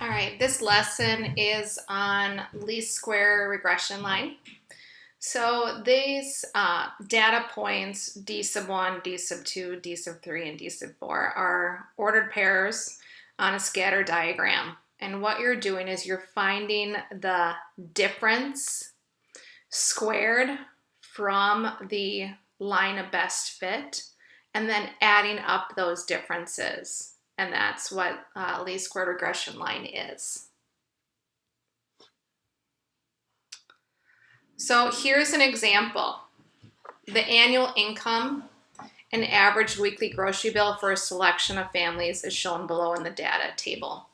All right, this lesson is on least square regression line. So these data points, d sub 1, d sub 2, d sub 3, and d sub 4 are ordered pairs on a scatter diagram. And what you're doing is you're finding the difference squared from the line of best fit and then adding up those differences. And that's what least square regression line is. So here's an example. The annual income and average weekly grocery bill for a selection of families is shown below in the data table.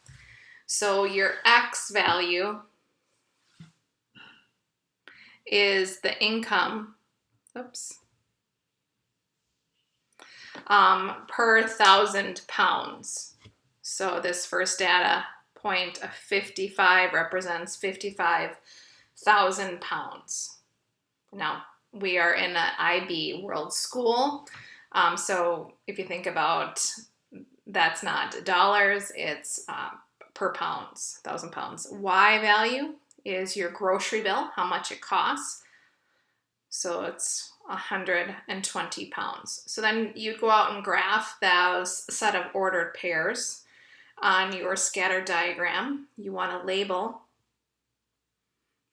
So your X value is the income, per 1,000 pounds. So this first data point of 55 represents 55,000 pounds. Now, we are in an IB world school, so if you think about, that's not dollars, it's per pounds, 1,000 pounds. Y value is your grocery bill, how much it costs. So it's 120 pounds. So then you go out and graph those set of ordered pairs on your scatter diagram. You want to label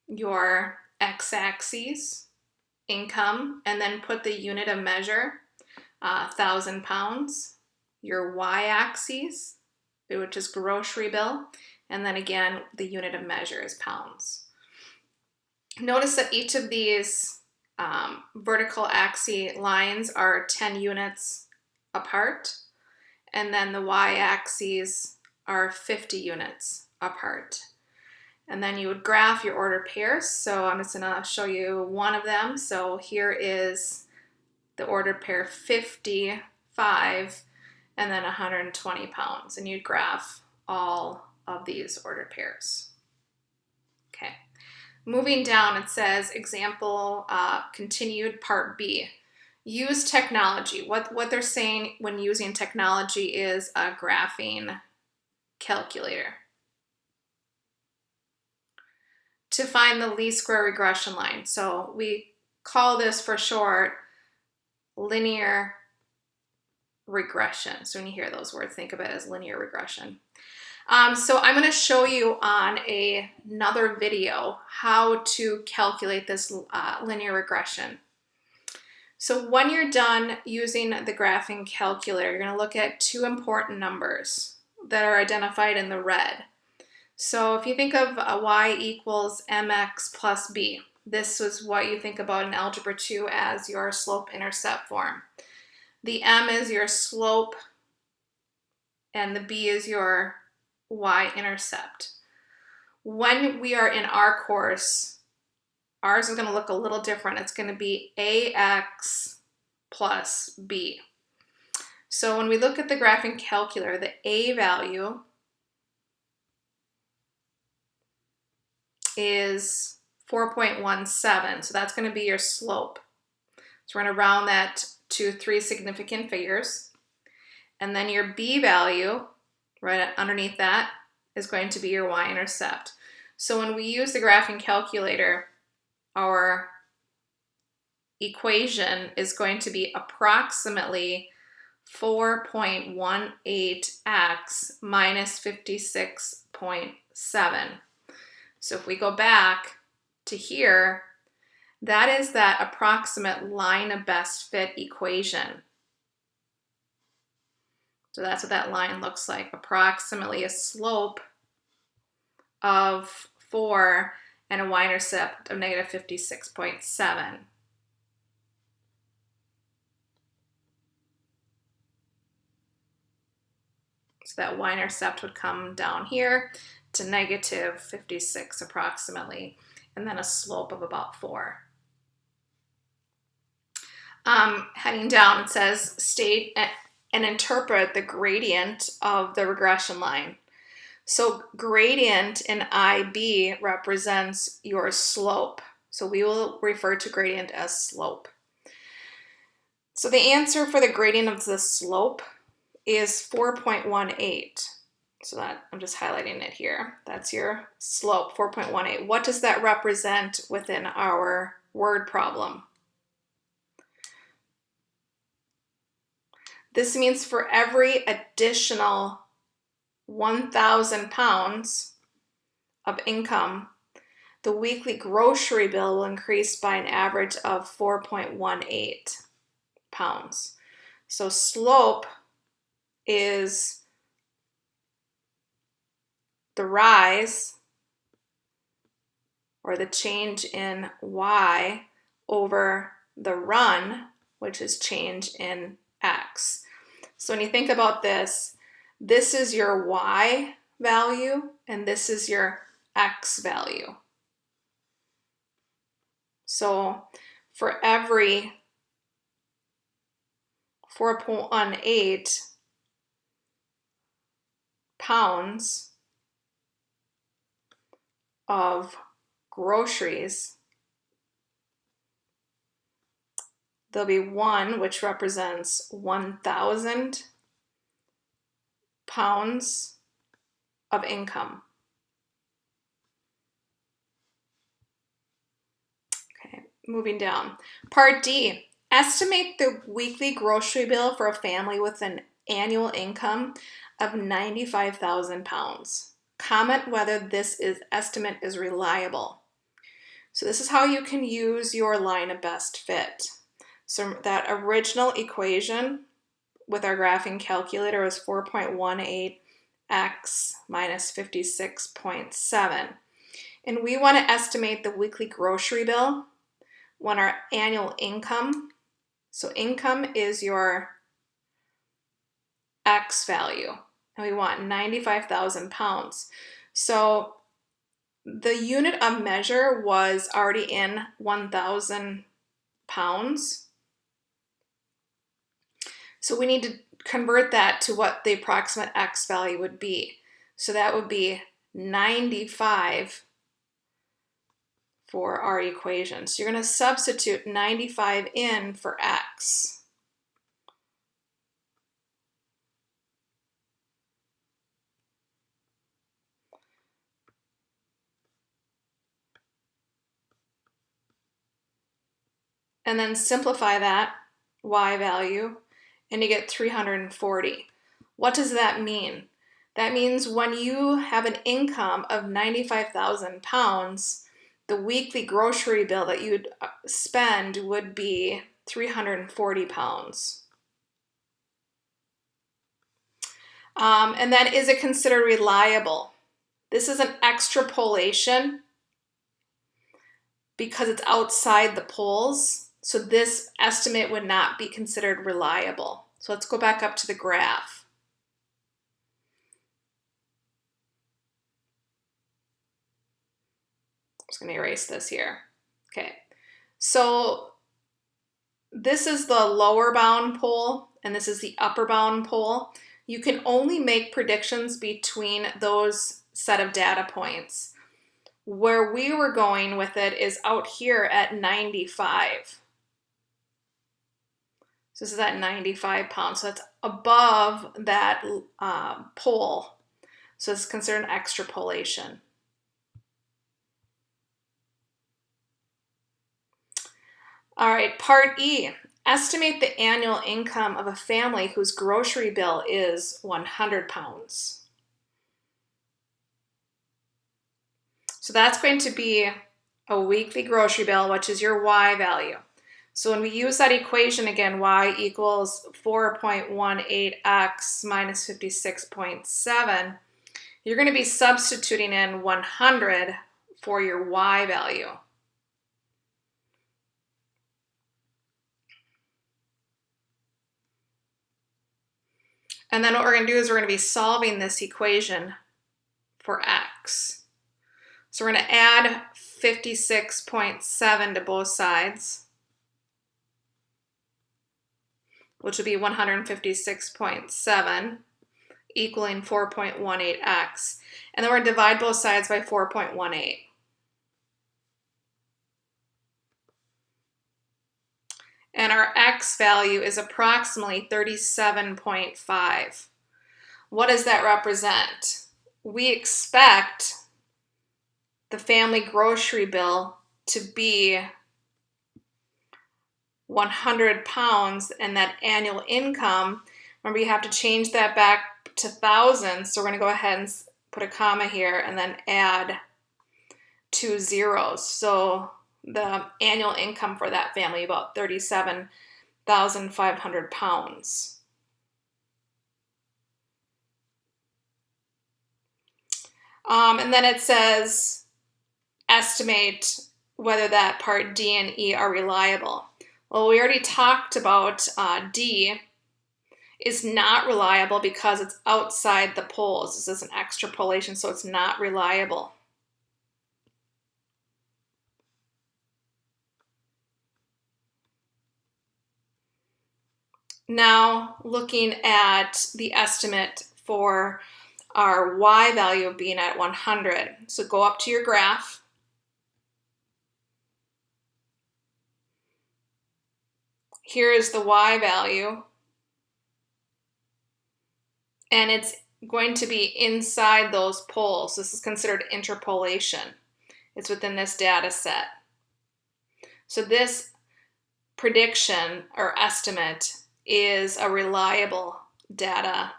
your x-axis, income, and then put the unit of measure, 1,000 pounds, your y-axis, which is grocery bill, and then again, the unit of measure is pounds. Notice that each of these vertical axis lines are 10 units apart, and then the y-axes are 50 units apart. And then you would graph your ordered pairs. So I'm just going to show you one of them. So here is the ordered pair 55 and then 120 pounds. And you'd graph all of these ordered pairs. Okay. Moving down, it says example continued part B. Use technology. What they're saying when using technology is a graphing calculator to find the least square regression line. So we call this for short linear regression. So when you hear those words, think of it as linear regression. So I'm going to show you on another video how to calculate this linear regression. So when you're done using the graphing calculator, you're going to look at two important numbers that are identified in the red. So if you think of y equals mx plus b, this is what you think about in Algebra 2 as your slope-intercept form. The m is your slope and the b is your y-intercept. When we are in our course, ours is going to look a little different. It's going to be ax plus b. So when we look at the graphing calculator, the a value is 4.17, so that's going to be your slope. So we're going to round that to 3 significant figures. And then your b value, right underneath that, is going to be your y-intercept. So when we use the graphing calculator, our equation is going to be approximately 4.18x minus 56.7. So if we go back to here, that is that approximate line of best fit equation. So that's what that line looks like, approximately a slope of 4 and a y-intercept of negative 56.7. So that y-intercept would come down here to negative 56 approximately, and then a slope of about 4. Heading down, it says state and interpret the gradient of the regression line. So gradient in IB represents your slope. So we will refer to gradient as slope. So the answer for the gradient of the slope is 4.18. So that I'm just highlighting it here. That's your slope, 4.18. What does that represent within our word problem? This means for every additional 1,000 pounds of income, the weekly grocery bill will increase by an average of 4.18 pounds. So slope is the rise or the change in y over the run, which is change in x. So when you think about this, this is your y value and this is your x value. So for every 4.18 pounds of groceries, there'll be one which represents 1,000 pounds of income. Okay, moving down. Part D, estimate the weekly grocery bill for a family with an annual income of 95,000 pounds. Comment whether this estimate is reliable. So this is how you can use your line of best fit. So that original equation with our graphing calculator is 4.18x minus 56.7. And we want to estimate the weekly grocery bill when our annual income, so income is your X value, and we want 95,000 pounds. So the unit of measure was already in 1,000 pounds. So we need to convert that to what the approximate X value would be. So that would be 95 for our equation. So you're going to substitute 95 in for X. And then simplify that Y value and you get 340. What does that mean? That means when you have an income of 95,000 pounds, the weekly grocery bill that you'd spend would be 340 pounds. And then is it considered reliable? This is an extrapolation because it's outside the polls. So this estimate would not be considered reliable. So let's go back up to the graph. I'm just going to erase this here. Okay, so this is the lower bound poll and this is the upper bound poll. You can only make predictions between those set of data points. Where we were going with it is out here at 95. So this is at 95 pounds. So that's above that poll. So it's considered an extrapolation. All right, part E. Estimate the annual income of a family whose grocery bill is 100 pounds. So that's going to be a weekly grocery bill, which is your Y value. So when we use that equation again, Y equals 4.18x minus 56.7, you're going to be substituting in 100 for your Y value. And then what we're going to do is we're going to be solving this equation for x. So we're going to add 56.7 to both sides, which will be 156.7 equaling 4.18x. And then we're going to divide both sides by 4.18. And our x value is approximately 37.5. what does that represent? We expect the family grocery bill to be 100 pounds, and that annual income, remember you have to change that back to thousands, so we're going to go ahead and put a comma here and then add 2 zeros. So the annual income for that family, about 37,500 pounds. And then it says estimate whether that part D and E are reliable. Well, we already talked about D is not reliable because it's outside the poles. This is an extrapolation, so it's not reliable. Now, looking at the estimate for our Y value being at 100. So go up to your graph. Here is the Y value, and it's going to be inside those poles. This is considered interpolation. It's within this data set. So this prediction or estimate is a reliable data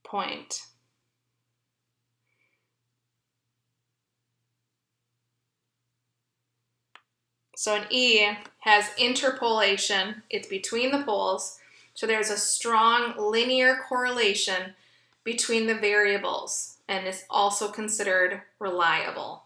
point. So an E has interpolation. It's between the poles. So there's a strong linear correlation between the variables, and is also considered reliable.